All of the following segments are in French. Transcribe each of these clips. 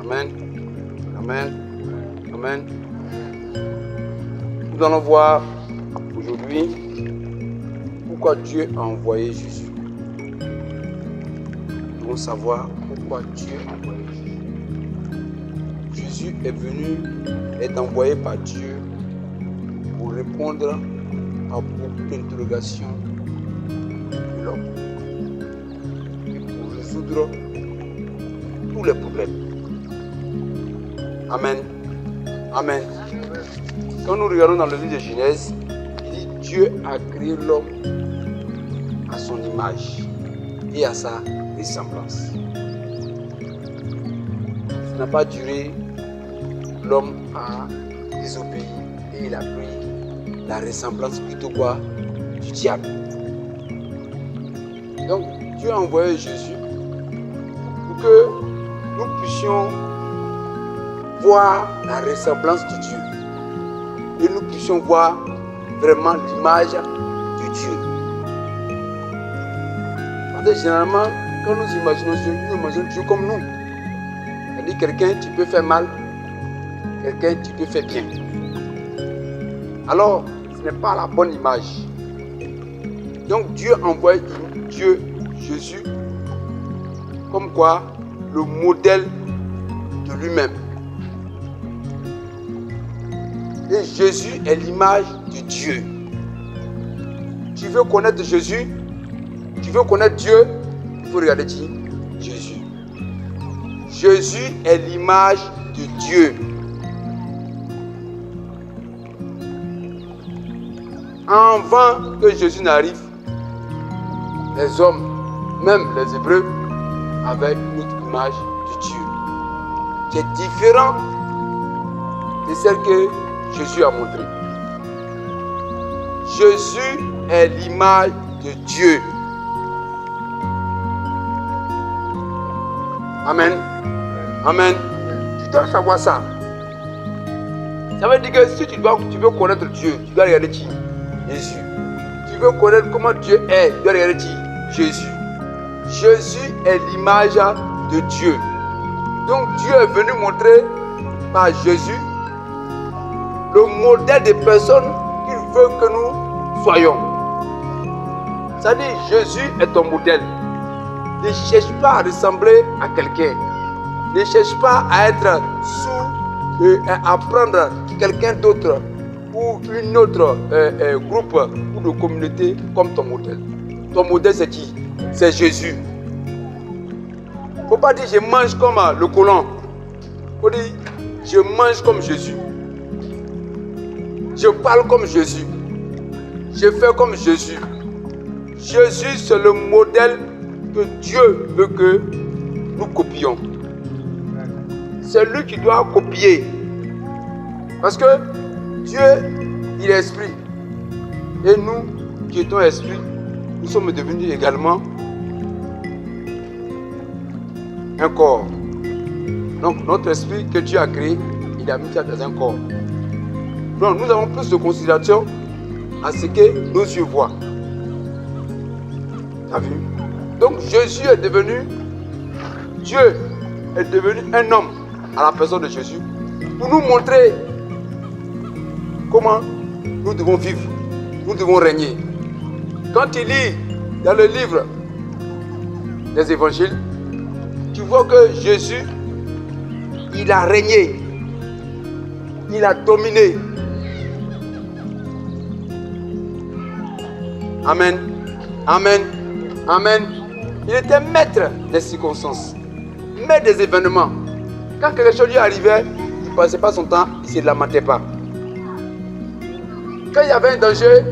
Amen. Amen. Amen. Nous allons voir aujourd'hui pourquoi Dieu a envoyé Jésus. Nous devons savoir pourquoi Dieu a envoyé Jésus. Jésus est envoyé par Dieu pour répondre à beaucoup d'interrogations de l'homme et pour résoudre tous les problèmes. Amen. Amen. Quand nous regardons dans le livre de Genèse, il dit Dieu a créé l'homme à son image et à sa ressemblance. Ça n'a pas duré, l'homme a désobéi et il a pris la ressemblance plutôt quoi du diable. Donc Dieu a envoyé Jésus pour que nous puissions voir la ressemblance de Dieu et nous puissions voir vraiment l'image de Dieu. Parce que généralement, quand nous imaginons Dieu comme nous. C'est-à-dire quelqu'un tu peux faire mal, quelqu'un tu peux faire bien. Alors, ce n'est pas la bonne image. Donc Dieu envoie Jésus comme quoi le modèle de lui-même. Et Jésus est l'image de Dieu. Tu veux connaître Jésus? Tu veux connaître Dieu? Il faut regarder Jésus. Jésus est l'image de Dieu. Avant que Jésus n'arrive, les hommes, même les Hébreux, avaient une autre image de Dieu qui est différente de celle que Jésus a montrée. Jésus est l'image de Dieu. Amen. Amen. Tu dois savoir ça. Ça veut dire que si tu veux connaître Dieu, tu dois regarder qui? Jésus. Tu veux connaître comment Dieu est, tu dois regarder qui? Jésus. Jésus est l'image de Dieu. Donc Dieu est venu montrer par Jésus le modèle des personnes qu'il veut que nous soyons. C'est-à-dire Jésus est ton modèle. Ne cherche pas à ressembler à quelqu'un. Ne cherche pas à être à prendre quelqu'un d'autre ou une autre groupe ou de communauté comme ton modèle. Ton modèle c'est qui? C'est Jésus. Il ne faut pas dire je mange comme le colon. Il faut dire je mange comme Jésus. Je parle comme Jésus. Je fais comme Jésus. Jésus c'est le modèle que Dieu veut que nous copions. C'est lui qui doit copier. Parce que Dieu, il est esprit. Et nous, qui étions esprit, nous sommes devenus également un corps. Donc notre esprit que Dieu a créé, il a mis ça dans un corps. Donc nous avons plus de considération à ce que nos yeux voient. Tu as vu? Donc Jésus est devenu, Dieu est devenu un homme à la personne de Jésus pour nous montrer comment nous devons vivre, nous devons régner. Quand tu lis dans le livre des évangiles, tu vois que Jésus, il a régné, il a dominé. Amen, amen, amen. Il était maître des circonstances, maître des événements. Quand quelque chose lui arrivait, il ne passait pas son temps, il ne se lamentait pas. Quand il y avait un danger,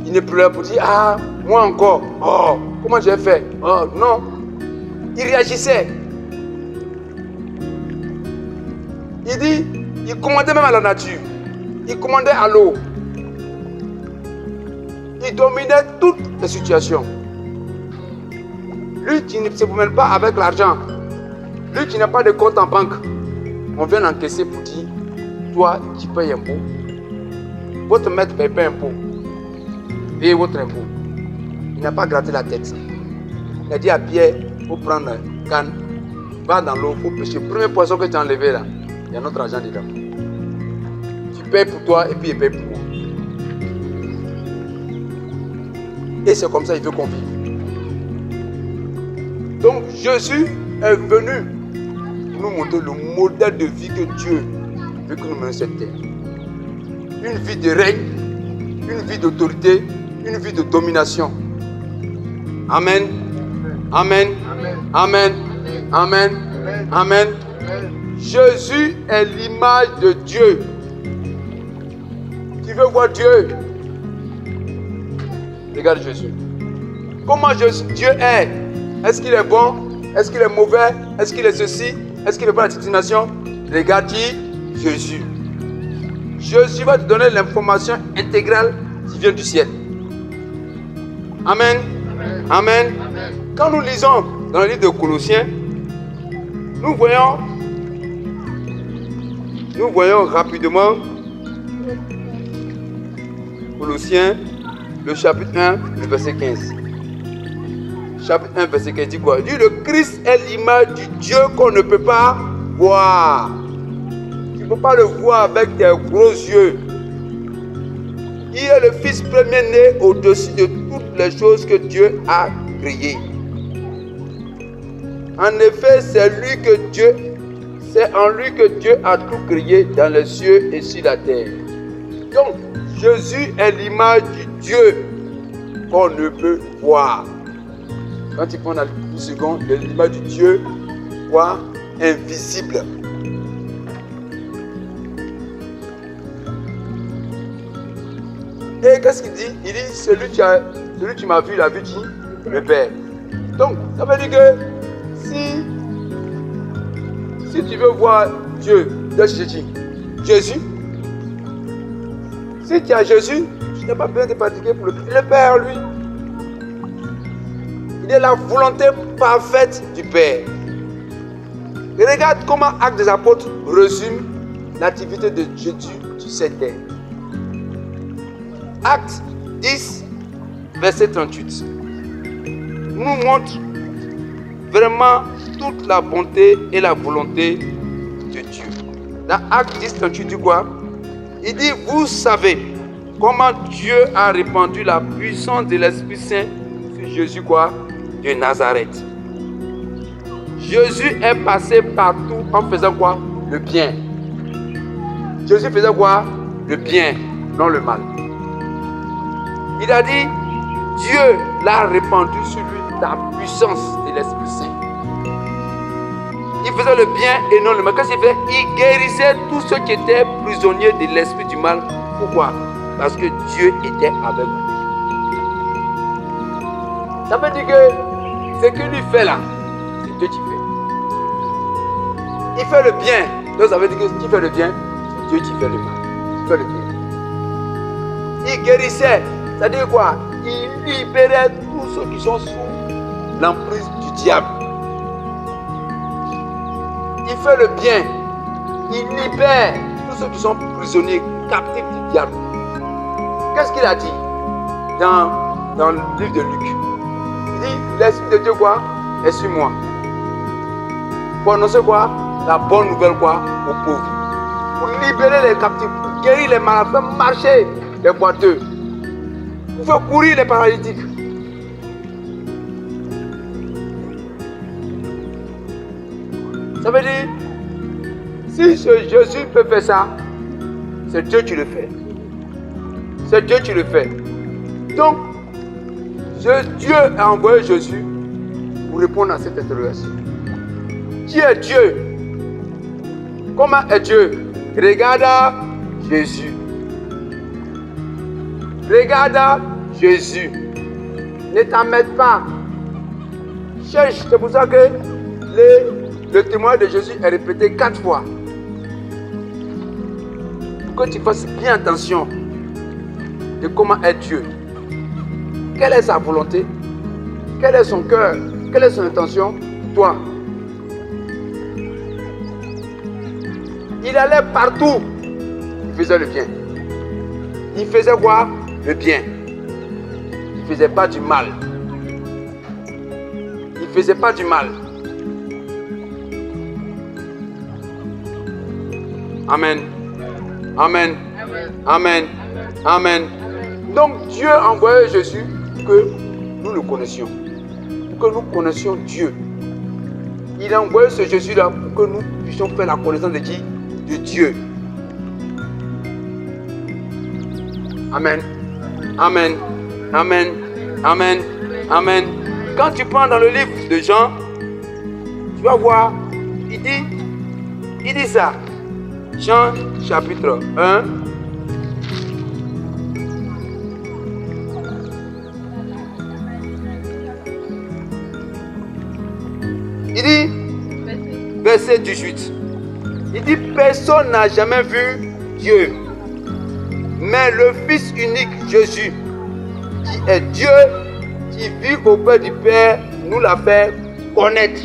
il ne pleurait pas pour dire ah, moi encore, oh, comment j'ai fait? Oh, non. Il réagissait. Il dit, il commandait même à la nature, il commandait à l'eau, il dominait toutes les situations. Lui qui ne se promène pas avec l'argent, lui qui n'a pas de compte en banque, on vient l'encaisser pour dire, toi tu payes impôt, votre maître ne paye pas impôt, payez votre impôt. Il n'a pas gratté la tête. Il a dit à Pierre, il faut prendre canne vas dans l'eau, il faut pêcher. Le premier poisson que tu as enlevé là, il y a notre argent dedans. Tu payes pour toi et puis il paye pour moi. Et c'est comme ça qu'il veut qu'on vive. Donc Jésus est venu nous montrer le modèle de vie que Dieu veut que nous menions sur cette terre. Une vie de règne, une vie d'autorité, une vie de domination. Amen. Amen. Amen. Amen. Amen. Jésus est l'image de Dieu. Tu veux voir Dieu? Regarde Jésus. Comment Dieu est? Est-ce qu'il est bon? Est-ce qu'il est mauvais? Est-ce qu'il est ceci? Est-ce qu'il n'est pas la destination? Regarde Jésus. Jésus va te donner l'information intégrale qui vient du ciel. Amen. Amen. Amen. Quand nous lisons dans le livre de Colossiens, nous voyons rapidement Colossiens, le chapitre 1, le verset 15. Chapitre 1, verset 15 dit quoi? Il dit le Christ est l'image du Dieu qu'on ne peut pas voir. Tu ne peux pas le voir avec tes gros yeux. Il est le Fils premier-né au-dessus de toutes les choses que Dieu a créées. En effet, c'est en lui que Dieu a tout créé dans les cieux et sur la terre. Donc, Jésus est l'image du Dieu qu'on ne peut voir. Quand tu prends la seconde, l'image du Dieu, quoi? Invisible. Et qu'est-ce qu'il dit? Il dit, celui qui m'a vu, l'a vu qui? Le Père. Donc, ça veut dire que si tu veux voir Dieu, Jésus, si tu as Jésus, tu n'as pas besoin de pratiquer pour le Père, lui. Il est la volonté parfaite du Père. Et regarde comment Actes des Apôtres résume l'activité de Jésus sur cette terre. Acte 10, verset 38, nous montre vraiment toute la bonté et la volonté de Dieu. Dans Acte 10, 38, dit quoi? Il dit, vous savez comment Dieu a répandu la puissance de l'Esprit Saint sur Jésus, quoi? De Nazareth. Jésus est passé partout en faisant quoi? Le bien. Jésus faisait quoi? Le bien, non le mal. Il a dit, Dieu l'a répandu sur lui la puissance de l'Esprit Saint. Il faisait le bien et non le mal. Qu'est-ce qu'il fait? Il guérissait tous ceux qui étaient prisonniers de l'esprit du mal. Pourquoi? Parce que Dieu était avec lui. Ça veut dire que ce qu'il lui fait là, c'est Dieu qui fait. Il fait le bien. Donc ça veut dire que qui fait le bien, c'est Dieu qui fait le mal. Il fait le bien. Il guérissait. Ça veut dire quoi? Il libérait tous ceux qui sont sous l'emprise du diable. Il fait le bien. Il libère tous ceux qui sont prisonniers, captifs du diable. Qu'est-ce qu'il a dit dans le livre de Luc? Il dit, l'Esprit de Dieu quoi? Est sur moi. Pour annoncer quoi? La bonne nouvelle quoi? Aux pauvres. Pour libérer les captifs, pour guérir les malades, faire marcher les boiteux. Pour faire courir les paralytiques. Ça veut dire, si Jésus peut faire ça, c'est Dieu qui le fait. C'est Dieu qui le fait. Donc, Dieu a envoyé Jésus pour répondre à cette interrogation. Qui est Dieu? Comment est Dieu? Regarde Jésus. Regarde Jésus. Ne t'emmène pas. Cherche. C'est pour ça que le témoignage de Jésus est répété 4 fois. Pour que tu fasses bien attention de comment est Dieu. Quelle est sa volonté? Quel est son cœur? Quelle est son intention pour toi? Il allait partout. Il faisait le bien. Il faisait quoi? Le bien. Il ne faisait pas du mal. Il ne faisait pas du mal. Amen. Amen. Amen. Amen. Donc Dieu a envoyé Jésus pour que nous le connaissions. Pour que nous connaissions Dieu. Il a envoyé ce Jésus-là pour que nous puissions faire la connaissance de qui? De Dieu. Amen. Amen. Amen. Amen. Amen. Quand tu prends dans le livre de Jean, tu vas voir, il dit ça. Jean chapitre 1. Il dit, verset 18, il dit, personne n'a jamais vu Dieu, mais le Fils unique, Jésus, qui est Dieu, qui vit auprès du Père, nous l'a fait connaître.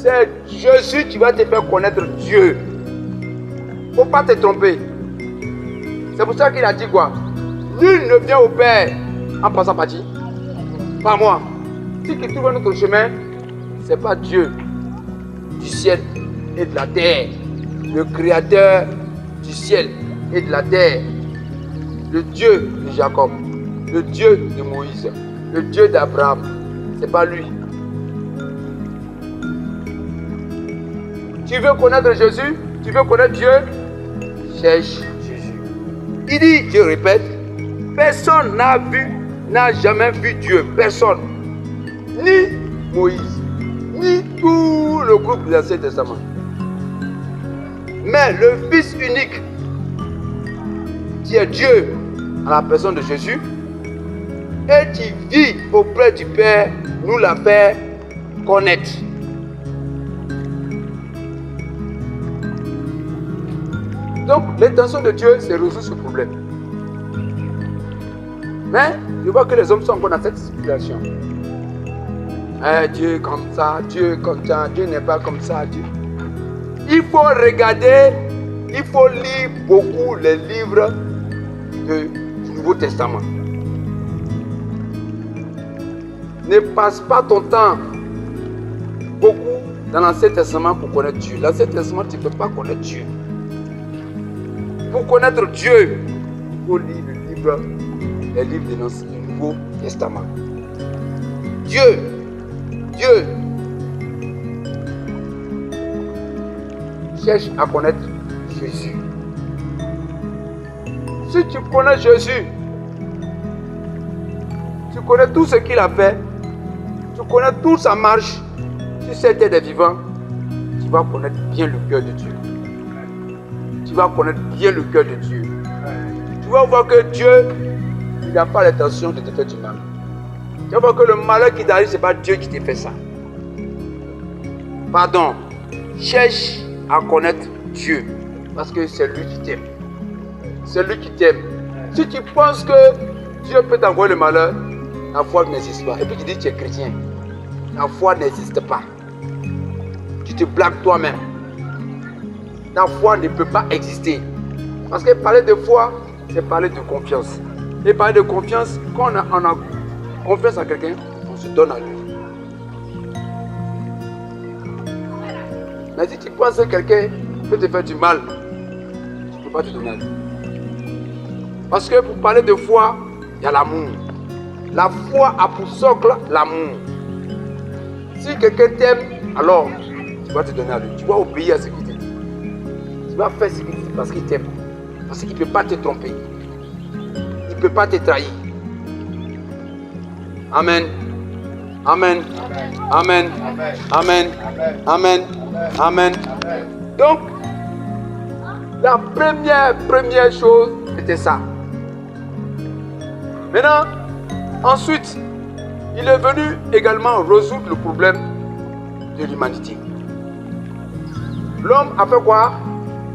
C'est Jésus qui va te faire connaître Dieu. Il ne faut pas te tromper. C'est pour ça qu'il a dit quoi? Nul ne vient au Père en passant par qui? Pas moi. Ce qui trouve notre chemin, ce n'est pas Dieu du ciel et de la terre, le créateur du ciel et de la terre, le Dieu de Jacob, le Dieu de Moïse, le Dieu d'Abraham. Ce n'est pas lui. Tu veux connaître Jésus? Tu veux connaître Dieu? Cherche Jésus. Il dit, je répète, personne n'a jamais vu Dieu. Personne. Ni Moïse, ni tout le groupe de l'Ancien Testament. Mais le Fils unique, qui est Dieu, à la personne de Jésus, et qui vit auprès du Père, nous l'a fait connaître. Donc, l'intention de Dieu, c'est résoudre ce problème. Mais, je vois que les hommes sont encore dans cette situation. Dieu est comme ça, Dieu est comme ça, Dieu n'est pas comme ça. Dieu. Il faut regarder, il faut lire beaucoup les livres du Nouveau Testament. Ne passe pas ton temps beaucoup dans l'Ancien Testament pour connaître Dieu. L'Ancien Testament, tu ne peux pas connaître Dieu. Pour connaître Dieu, il faut lire les livres du Nouveau Testament. Dieu cherche à connaître Jésus. Si tu connais Jésus, tu connais tout ce qu'il a fait, tu connais toute sa marche sur cette terre des vivants, tu vas connaître bien le cœur de Dieu. Tu vas connaître bien le cœur de Dieu. Tu vas voir que Dieu, il n'a pas l'intention de te faire du mal. Tu vas voir que le malheur qui t'arrive, ce n'est pas Dieu qui te fait ça. Pardon. Cherche à connaître Dieu. Parce que c'est lui qui t'aime. C'est lui qui t'aime. Si tu penses que Dieu peut t'envoyer le malheur, la foi n'existe pas. Et puis tu dis que tu es chrétien. La foi n'existe pas. Tu te blagues toi-même. La foi ne peut pas exister. Parce que parler de foi, c'est parler de confiance. Et parler de confiance, quand on a confiance à quelqu'un, on se donne à lui. Mais si tu penses que quelqu'un peut te faire du mal, tu ne peux pas te donner à lui. Parce que pour parler de foi, il y a l'amour. La foi a pour socle l'amour. Si quelqu'un t'aime, alors tu vas te donner à lui. Tu vas obéir à ce qu'il te dit. Tu vas faire ce qu'il dit parce qu'il t'aime. Parce qu'il ne peut pas te tromper. Il ne peut pas te trahir. Amen. Amen. Amen. Amen. Amen. Amen. Donc, la première chose, c'était ça. Maintenant, ensuite, il est venu également résoudre le problème de l'humanité. L'homme a fait quoi?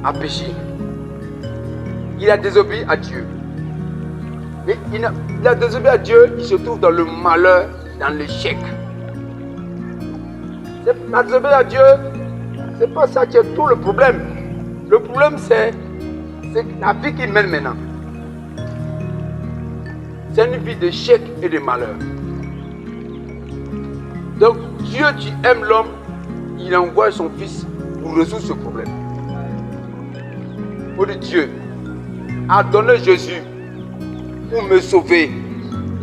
A péché. Il a désobéi à Dieu. Et il a désobéi à Dieu, il se trouve dans le malheur, dans l'échec. La désobéissance à Dieu, c'est pas ça qui est tout le problème. Le problème, c'est la vie qu'il mène maintenant. C'est une vie d'échec et de malheur. Donc, Dieu qui aime l'homme, il envoie son fils pour résoudre ce problème. Pour dire Dieu a donné Jésus pour me sauver,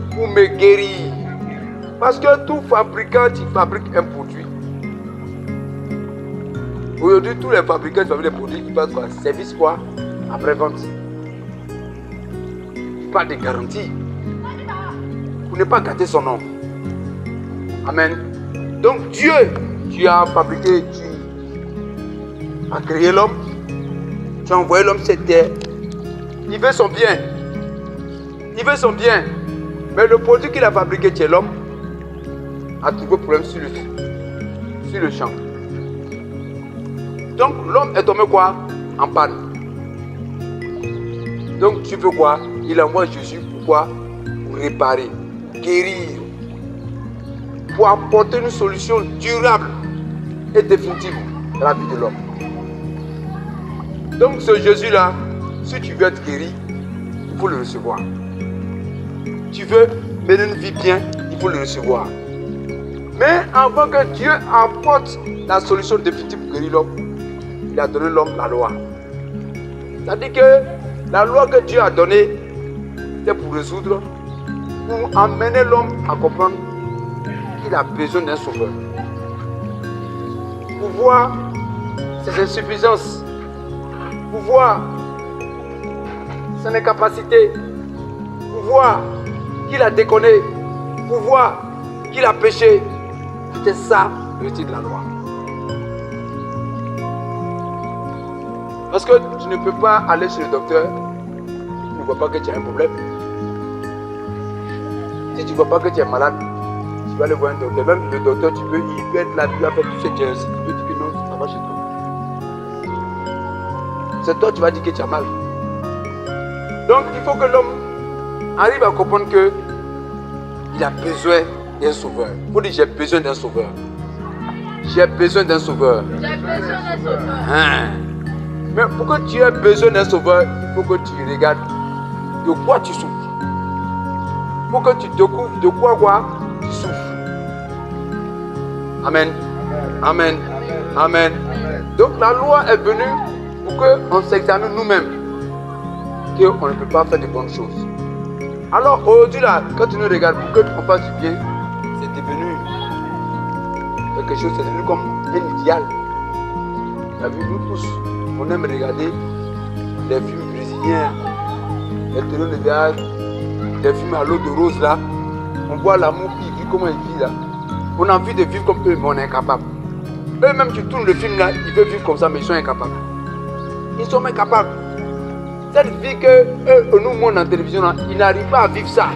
pour me guérir. Parce que tout fabricant qui fabrique un produit, aujourd'hui tous les fabricants qui fabriquent des produits, ils passent quoi? Service quoi? Après-vente. Ils parlent de garantie. Pour ne pas gâter son nom. Amen. Donc Dieu, tu as fabriqué, tu as créé l'homme, tu as envoyé l'homme sur cette terre. Il veut son bien. Il veut son bien. Mais le produit qu'il a fabriqué chez l'homme a trouvé problème sur le champ. Donc l'homme est tombé quoi? En panne. Donc tu veux quoi? Il envoie Jésus pour quoi? Pour réparer, guérir, pour apporter une solution durable et définitive dans la vie de l'homme. Donc ce Jésus-là, si tu veux être guéri, il faut le recevoir. Tu veux mener une vie bien, il faut le recevoir. Mais avant que Dieu apporte la solution définitive pour guérir l'homme, il a donné l'homme la loi. C'est-à-dire que la loi que Dieu a donnée, c'est pour résoudre, pour amener l'homme à comprendre qu'il a besoin d'un sauveur. Pour voir ses insuffisances, pour voir son incapacité, pour voir qu'il a déconné, pour voir qu'il a péché. C'était ça le titre de la loi. Parce que tu ne peux pas aller chez le docteur, tu ne vois pas que tu as un problème. Si tu ne vois pas que tu es malade, tu vas aller voir un docteur. Même le docteur, il peut être là, il va faire tous ces diagnostics. Il peut dire que non, ça va chez toi. C'est toi, tu vas dire que tu as mal. Donc, il faut que l'homme arrive à comprendre qu'il a besoin d'un sauveur. Il faut dire, j'ai besoin d'un sauveur. J'ai besoin d'un sauveur. J'ai besoin d'un sauveur. Hein? Mais pour que tu aies besoin d'un sauveur, il faut que tu regardes de quoi tu souffres. Il faut que tu découvres de quoi tu souffres. Amen. Amen. Amen. Donc la loi est venue pour qu'on s'examine nous-mêmes. Qu'on ne peut pas faire de bonnes choses. Alors aujourd'hui là, quand tu nous regardes, pour que tu fasses du bien, c'est devenu quelque chose, c'est devenu comme un idéal. Tu as vu, nous tous, on aime regarder les films brésiliens, les télénovelas, les films à l'eau de rose là. On voit l'amour qui vit, comment il vit là. On a envie de vivre comme eux, mais on est incapable. Eux-mêmes, tu tournes le film là, ils veulent vivre comme ça, mais ils sont incapables. Ils sont incapables. Cette vie que eux nous montrent en télévision là, ils n'arrivent pas à vivre ça.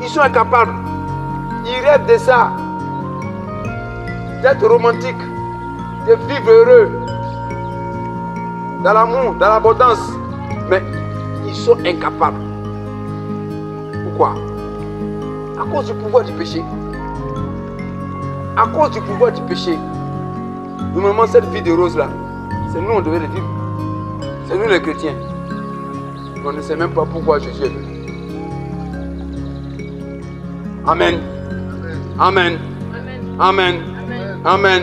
Ils sont incapables. Ils rêvent de ça. D'être romantique, de vivre heureux, dans l'amour, dans l'abondance. Mais ils sont incapables. Pourquoi? À cause du pouvoir du péché. À cause du pouvoir du péché. Normalement, cette vie de rose là, c'est nous on devait le vivre. C'est nous les chrétiens. On ne sait même pas pourquoi Jésus est venu. Amen. Amen. Amen. Amen.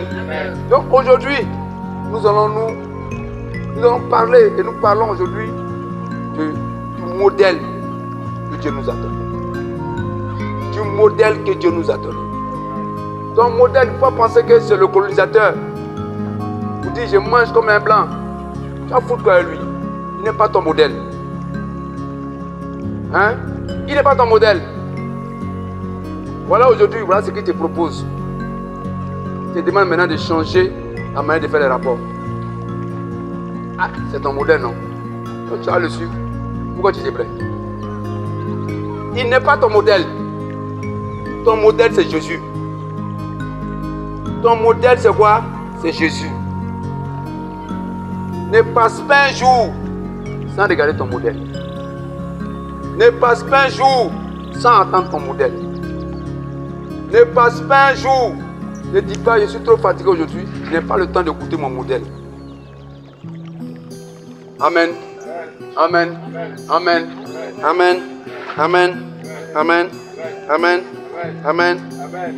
Donc aujourd'hui, nous allons parler et nous parlons aujourd'hui du modèle que Dieu nous a donné. Du modèle que Dieu nous a donné. Ton modèle, il ne faut pas penser que c'est le colonisateur. Vous dites, je mange comme un blanc. Tu vas foutre quoi à lui? Il n'est pas ton modèle. Hein? Il n'est pas ton modèle. Voilà aujourd'hui, voilà ce qu'il te propose. Il te demande maintenant de changer la manière de faire les rapports. Ah, c'est ton modèle, non? Donc tu vas le suivre. Pourquoi tu te plains? Il n'est pas ton modèle. Ton modèle, c'est Jésus. Ton modèle, c'est quoi? C'est Jésus. Ne passe pas un jour sans regarder ton modèle. Ne passe pas un jour sans attendre ton modèle. Ne passe pas un jour. Ne dis pas, je suis trop fatigué aujourd'hui. Je n'ai pas le temps d'écouter mon modèle. Amen. Amen. Amen. Amen. Amen. Amen. Amen. Amen.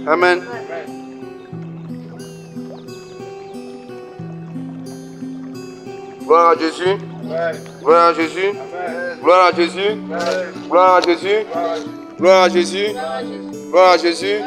Amen. Gloire à Jésus. Gloire à Jésus. Gloire à Jésus. Gloire à Jésus. Gloire à Jésus. Gloire à Jésus.